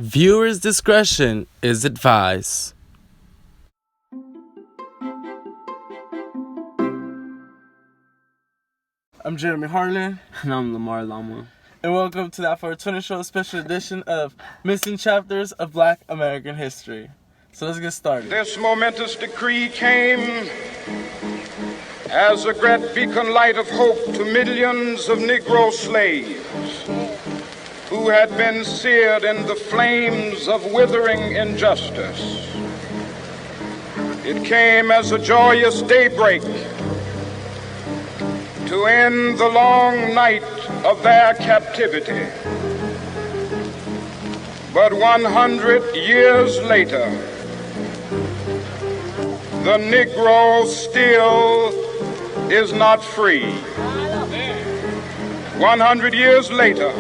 Viewers' discretion is advised. I'm Jeremy Harlan. And I'm Lamar Lama. And welcome to the For 20 Show special edition of Missing Chapters of Black American History. So let's get started. This momentous decree came as a great beacon light of hope to millions of Negro slaves who had been seared in the flames of withering injustice. It came as a joyous daybreak to end the long night of their captivity. But 100 years later, the Negro still is not free. 100 years later,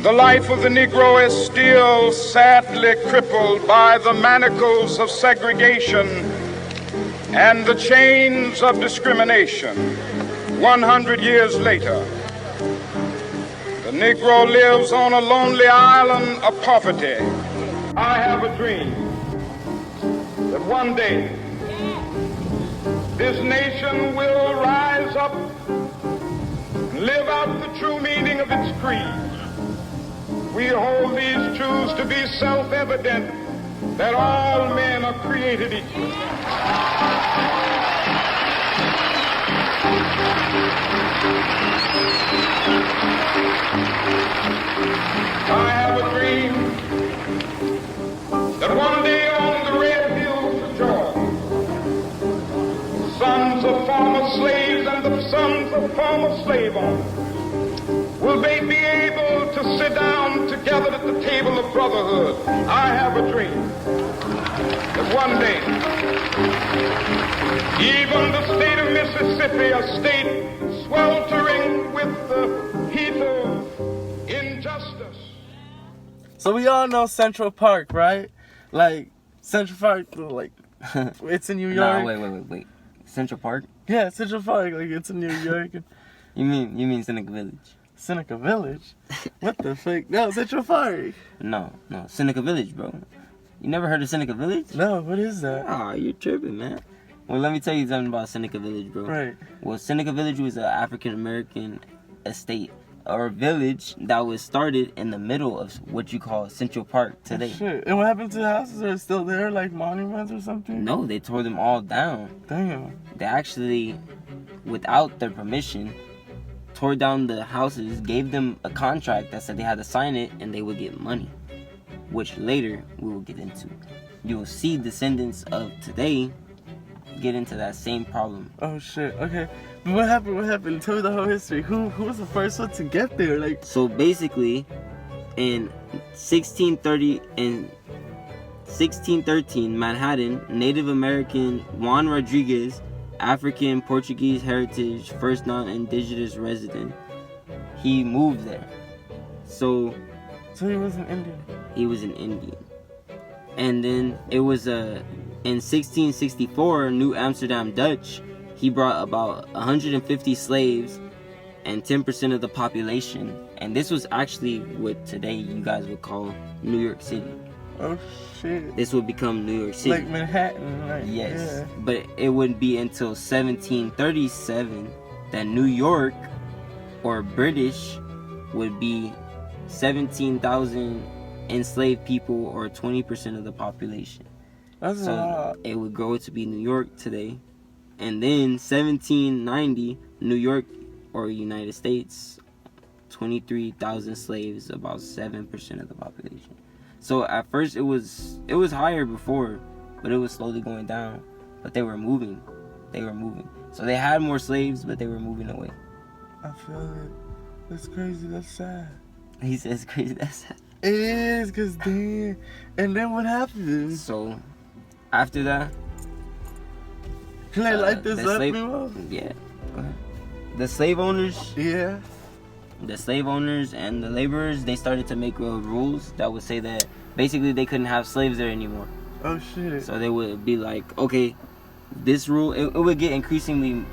the life of the Negro is still sadly crippled by the manacles of segregation and the chains of discrimination. 100 years later, the Negro lives on a lonely island of poverty. I have a dream that one day this nation will rise up and live out the true meaning of its creed. We hold these truths to be self-evident, that all men are created equal. I have a dream that one day on the red hills of Georgia, sons of former slaves and the sons of former slave owners will they be able to sit down together at the table of brotherhood. I have a dream that one day, even the state of Mississippi, a state sweltering with the heat of injustice. So we all know Central Park, right? Like, Central Park, like, it's in New York. Nah, wait. Central Park? Yeah, Central Park, like, it's in New York. You mean Seneca Village? Seneca Village? What the fuck? No, Central Park. No, Seneca Village, bro. You never heard of Seneca Village? No, what is that? Ah, you're tripping, man. Well, let me tell you something about Seneca Village, bro. Right. Well, Seneca Village was an African-American estate or village that was started in the middle of what you call Central Park today. Oh, shit. And what happened to the houses? Are they still there, like monuments or something? No, they tore them all down. Damn. They actually, without their permission, tore down the houses, gave them a contract that said they had to sign it and they would get money, which later we will get into. You will see descendants of today get into that same problem. Oh shit. Okay. But what happened? Tell me the whole history. Who was the first one to get there? Like, so basically, in 1613, Manhattan, Native American Juan Rodriguez, African Portuguese heritage, first non-indigenous resident, he moved there. So he was an Indian. He was an Indian. And then it was in 1664, New Amsterdam Dutch, he brought about 150 slaves and 10% of the population. And this was actually what today you guys would call New York City. Oh shit. This would become New York City. Like Manhattan, right? Yes. Yeah. But it wouldn't be until 1737 that New York, or British, would be 17,000 enslaved people, or 20% of the population. That's a lot. It would grow to be New York today. And then 1790, New York, or United States, 23,000 slaves, about 7% of the population. So at first it was higher before, but it was slowly going down. But they were moving. So they had more slaves, but they were moving away. I feel it. That's crazy. That's sad. He says crazy, that's sad. It is, cause damn. And then what happened? So after that, Can I light this up, slave, meanwhile? yeah. Go ahead. The slave owners. Yeah. The slave owners and the laborers, they started to make rules that would say that basically they couldn't have slaves there anymore. Oh shit. So they would be like, okay, this rule, it would get increasingly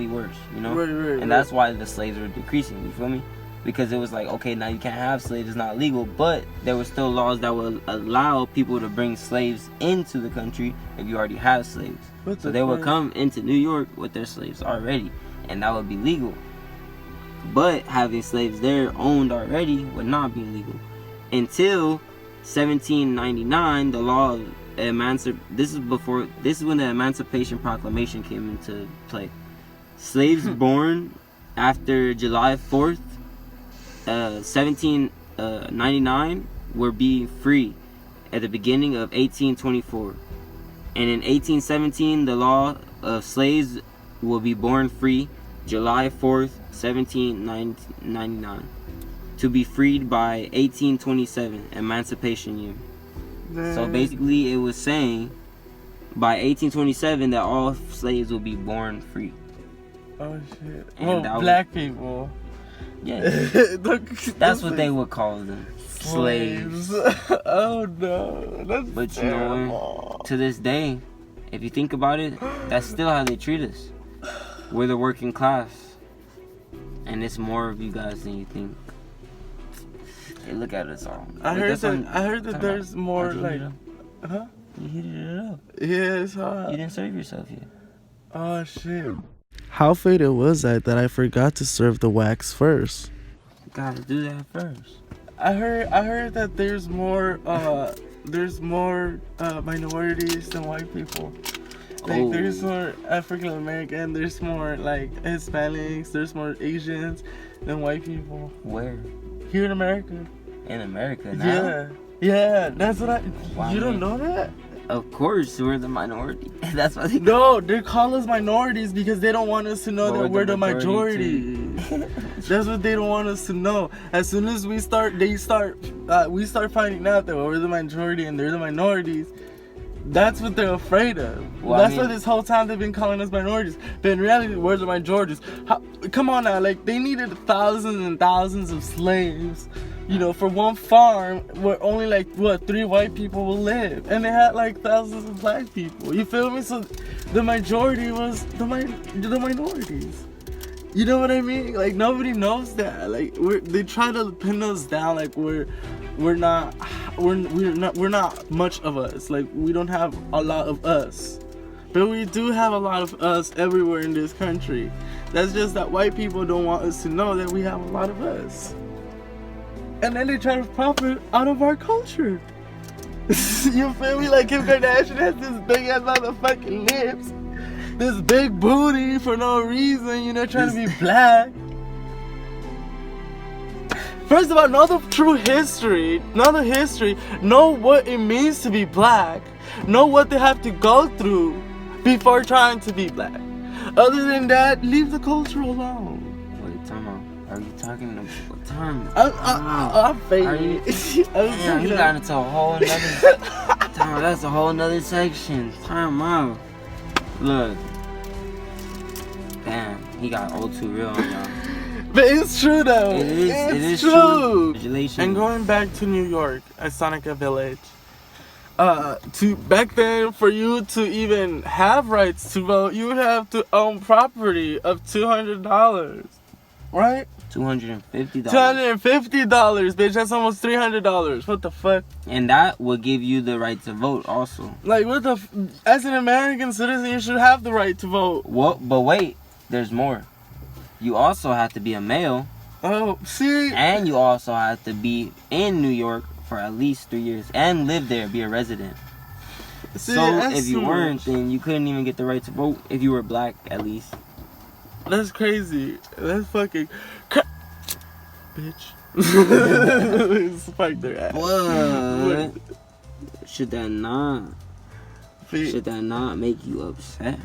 worse, Right. and that's why the slaves were decreasing, you feel me? because it was like, okay, now you can't have slaves, it's not legal, but there were still laws that would allow people to bring slaves into the country if you already have slaves. So they would come into New York with their slaves already, and that would be legal. But having slaves there owned already would not be legal until 1799. The law of this is when the Emancipation Proclamation came into play. Slaves born after July 4th, 1799 were being free at the beginning of 1824. And in 1817, the law of slaves will be born free July 4th, 1799. To be freed by 1827, Emancipation Year. So basically, it was saying by 1827 that all slaves will be born free. Oh shit! And well, black people. Yeah, that's what they would call them. Slaves. Oh no, that's but terrible. You know, to this day, if you think about it, that's still how they treat us. We're the working class, and it's more of you guys than you think. Hey, look at us all. I heard that there's more like, huh? You heated it up. Yeah, it's hot. You didn't serve yourself yet. Oh shit! How faded was I that I forgot to serve the wax first? You gotta do that first. I heard that there's more minorities than white people. Like there's more African American, there's more like Hispanics, there's more Asians than white people. Where? Here in America. In America now? Yeah, that's what Wow, you don't know that? Of course, we're the minority. That's why they call us minorities because they don't want us to know that we're the majority. That's what they don't want us to know. As soon as we start finding out that we're the majority and they're the minorities. That's what they're afraid of. Well, that's why this whole time they've been calling us minorities. But in reality, we're the majorities. Come on now, like they needed thousands and thousands of slaves, you know, for one farm where only like 3 white people will live, and they had like thousands of black people. You feel me? So the majority was the minorities. You know what I mean? Like nobody knows that. Like they try to pin us down. Like we're not much of us. Like we don't have a lot of us, but we do have a lot of us everywhere in this country. That's just that white people don't want us to know that we have a lot of us, and then they try to profit out of our culture. You feel me? Like Kim Kardashian has this big ass motherfucking lips, this big booty for no reason, you know, trying to be black. First of all, know the true history. Know what it means to be black. Know what they have to go through before trying to be black. Other than that, leave the culture alone. Wait, time out. Are you talking about what time? I'm fading. Damn, you got into a whole nother time. That's a whole nother section. Time out. Look. Damn, he got all too real on y'all. But it's true though. It is true. Congratulations. And going back to New York at Seneca Village, to back then, for you to even have rights to vote, you would have to own property of $200, right? $250. $250, bitch. That's almost $300. What the fuck? And that will give you the right to vote, also. Like, what the? As an American citizen, you should have the right to vote. Well, but wait, there's more. You also have to be a male. Oh, see? And you also have to be in New York for at least 3 years and live there, be a resident. See, so if you weren't, then you couldn't even get the right to vote if you were black, at least. That's crazy. That's fucking bitch. Spike their ass. What? Should that not make you upset?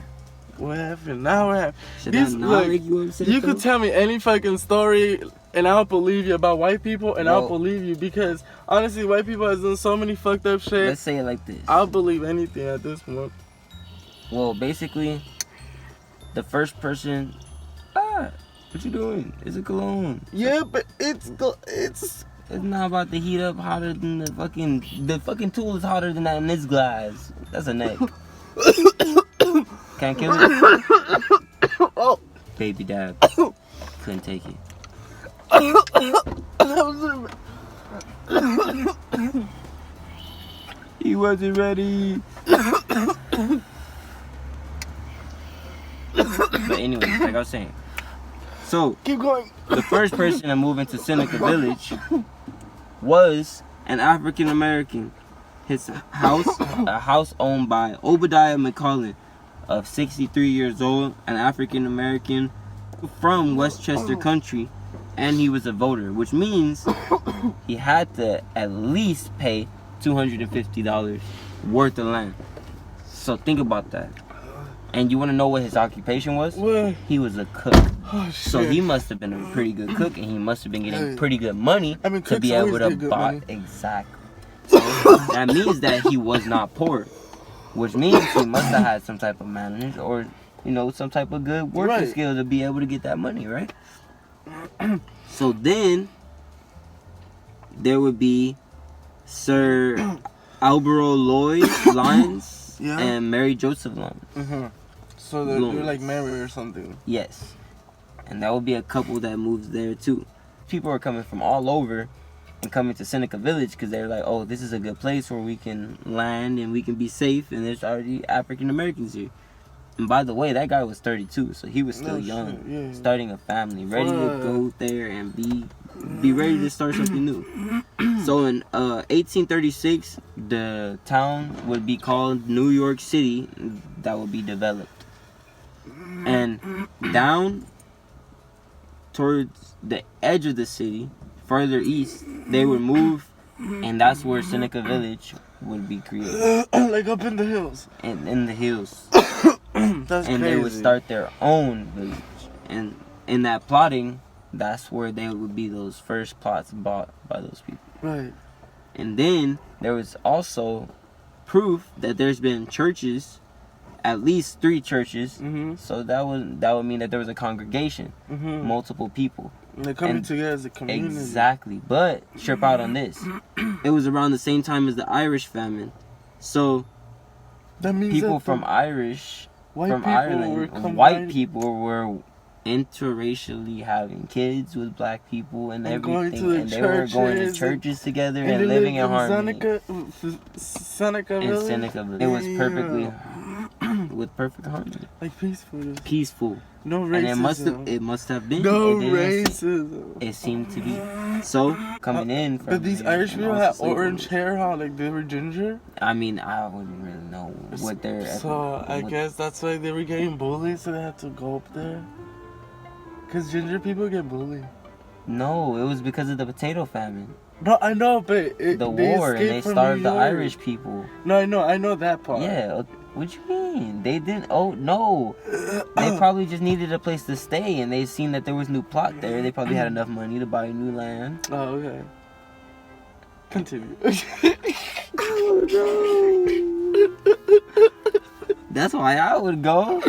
What happened? Now what happened? Should that not make you upset? You could tell me any fucking story and I'll believe you about white people, and I'll believe you because honestly, white people has done so many fucked up shit. Let's say it like this. I'll believe anything at this point. Well, basically, the first person. What you doing? It's a cologne. Yeah, but it's not about to heat up hotter than the fucking tool is hotter than that in this glass. That's a neck. Can't kill it. Oh, baby dab. Couldn't take it. He wasn't ready. But anyway, like I was saying. So, keep going. the first person to move into Seneca Village was an African American. His house, a house owned by Obadiah McCollin, of 63 years old, an African American from Westchester Country, and he was a voter, which means he had to at least pay $250 worth of land. So think about that. And you want to know what his occupation was? What? He was a cook. Oh, shit. So he must have been a pretty good cook, and he must have been getting pretty good money to be able to buy. Exactly. So that means that he was not poor, which means he must have had some type of management or, you know, some type of good working skill to be able to get that money, right? So then there would be Sir Albro Lloyd Lyons and Mary Joseph Lyons. Mm-hmm. So they're like married or something. Yes. And that would be a couple that moves there too. People are coming from all over and coming to Seneca Village because they're like, oh, this is a good place where we can land and we can be safe, and there's already African Americans here. And by the way, that guy was 32, so he was still young, starting a family, ready to go there and be ready to start something new. So in 1836, the town would be called New York City. That would be developed, and down towards the edge of the city, further east, they would move, and that's where Seneca Village would be created. Like up in the hills. And in the hills. That's and crazy. They would start their own village. And in that plotting, that's where they would be those first plots bought by those people. Right. And then there was also proof that there's been churches, at least 3 churches. Mm-hmm. So that would mean that there was a congregation, multiple people. And they're coming together as a community. Exactly. But trip out on this. It was around the same time as the Irish famine. So that means people from Ireland, white people were interracially having kids with black people and everything, and they were going to churches together and living in harmony. Seneca Village. It was perfectly with perfect harmony. Like peaceful. Peaceful. No racism. And it must have been. No racism. It seemed to be. So coming in. But these Irish people had orange hair. How like they were ginger? I mean, I wouldn't really know what they're. So I guess that's why they were getting bullied, so they had to go up there. Cause ginger people get bullied. No, it was because of the potato famine. No, I know, but the war, and they starved the Irish people. No, I know that part. Yeah, what you mean? They didn't. Oh no, they probably just needed a place to stay, and they seen that there was new plot there. They probably had enough money to buy new land. Oh, okay. Continue. Oh no. That's why I would go.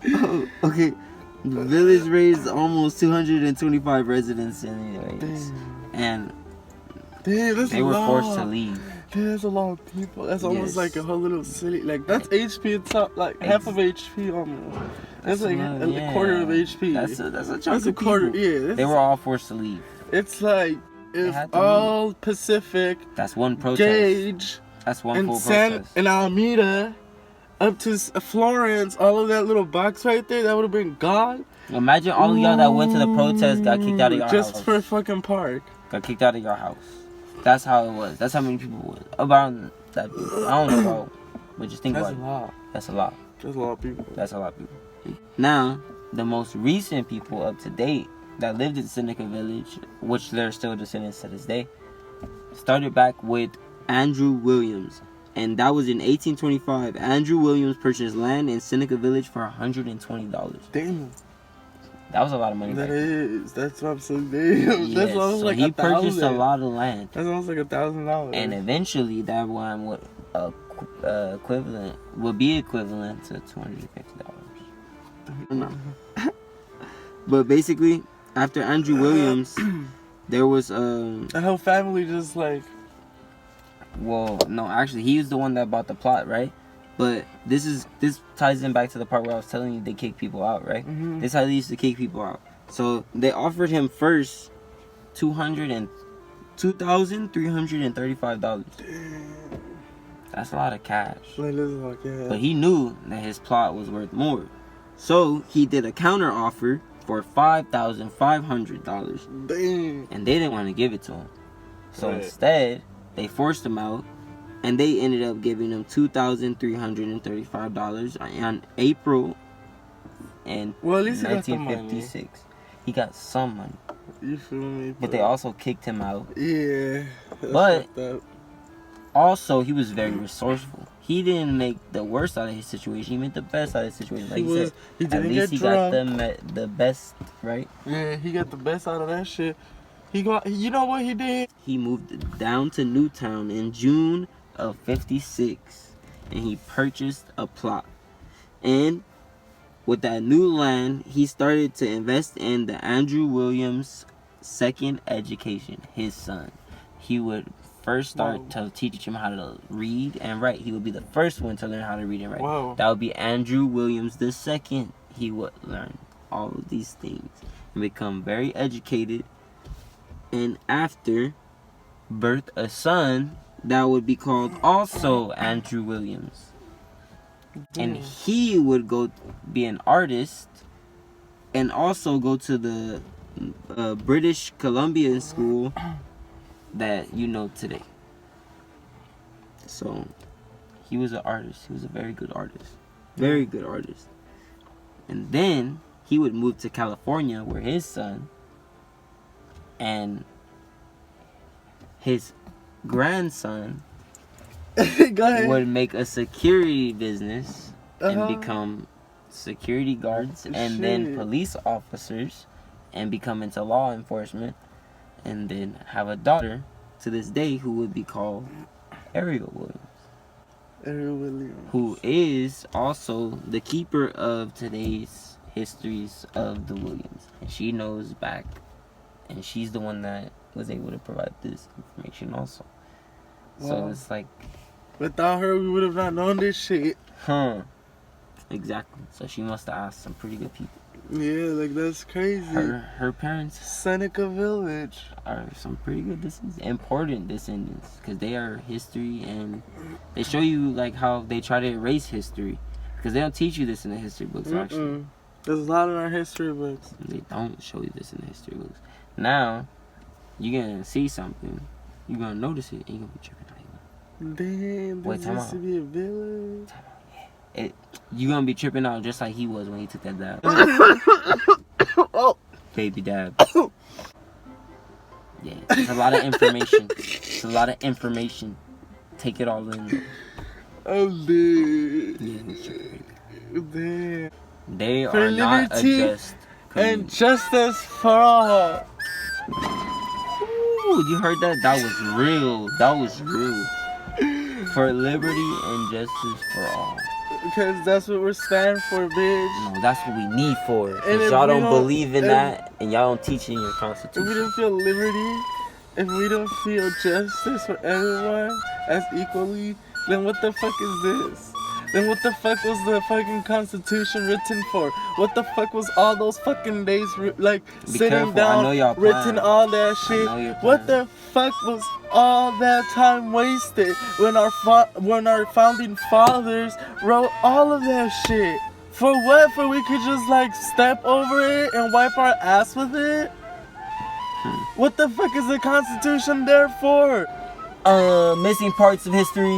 Oh, okay. The village raised almost 225 residents anyways. And they were forced to leave. Dude, that's a lot of people. That's almost like a whole little city. Like, that's HP itself, like half of HP almost. That's like a quarter of HP. That's a chunk of quarter, people. They were all forced to leave. It's like, if all Pacific, that's one protest. Gage, that's one full protest. And Alameda, up to Florence, all of that little box right there, that would have been gone. Imagine all of y'all that went to the protest got kicked out of your house. Just for a fucking park. Got kicked out of your house. That's how it was. That's how many people was. About that. I don't know about, but just think about it. That's a lot. That's a lot of people. That's a lot of people. Now, the most recent people up to date that lived in Seneca Village, which they're still descendants to this day, started back with Andrew Williams. And that was in 1825. Andrew Williams purchased land in Seneca Village for $120. Damn. That was a lot of money. That is. That's what I'm saying. Damn. Yes, that's almost so like he purchased a lot of land. That's almost like $1,000. And eventually, that one would be equivalent to $250. But basically, after Andrew Williams, there was the whole family just like. Well, no, actually, he was the one that bought the plot, right? But this ties in back to the part where I was telling you they kick people out, right? Mm-hmm. This is how they used to kick people out. So they offered him first $2,335. That's a lot of cash. But he knew that his plot was worth more. So he did a counter offer for $5,500. Damn. And they didn't want to give it to him. So Right. instead, they forced him out. And they ended up giving him $2,335 on April in Well, at least he got some money. 1956. He got some money. You feel me? But they also kicked him out. Yeah. But also, he was very resourceful. He didn't make the worst out of his situation. He made the best out of his situation. Like you said, he didn't at least he get got drunk. the best, right? Yeah, he got the best out of that shit. He got. You know what he did? He moved down to Newtown in June of 56, and he purchased a plot. And with that new land, he started to invest in the Andrew Williams' second education, his son. He would first start to teach him how to read and write. He would be the first one to learn how to read and write. Wow. That would be Andrew Williams the second. He would learn all of these things and become very educated. And after, birth a son that would be called also Andrew Williams. And he would go be an artist and also go to the British Columbian school that you know today. So he was an artist. He was a very good artist. Very good artist. And then he would move to California where his son and his grandson Go ahead. would make a security business and become security guards and then police officers and become into law enforcement and then have a daughter to this day who would be called Ariel Williams, who is also the keeper of today's histories of the Williams, and she knows back, and she's the one that was able to provide this information also. So it's like, without her, we would have not known this shit. Exactly. So she must have asked some pretty good people. Yeah, like that's crazy. Her parents Seneca Village are some pretty good descendants, important descendants, because they are history and they show you like how they try to erase history, because they don't teach you this in the history books. Actually, there's a lot in our history books. They don't show you this in the history books. Now you're gonna see something, you're gonna notice it, and you're gonna be tripping out. Damn, this used to be a village. You're gonna be tripping out just like he was when he took that dab. Baby dab. Yeah, it's a lot of information. It's a lot of information. Take it all in. Oh, dude. Yeah, Damn. they For are not a liberty just and justice for all. Ooh, you heard that? That was real. That was real. For liberty and justice for all. Because that's what we're standing for, bitch. No, that's what we need for it. And Because if y'all we don't don't- believe in that, and y'all don't teach it in your If we constitution. don't feel liberty, if we don't feel justice for everyone as equally, then what the fuck is this? Then what the fuck was the fucking Constitution written for? What the fuck was all those fucking days like Be sitting careful, I know down, y'all written plan. all that shit? know you're What planning. the fuck was all that time wasted when our founding fathers wrote all of that shit? For what? For we could just like step over it and wipe our ass with it? What the fuck is the Constitution there for? Missing parts of history.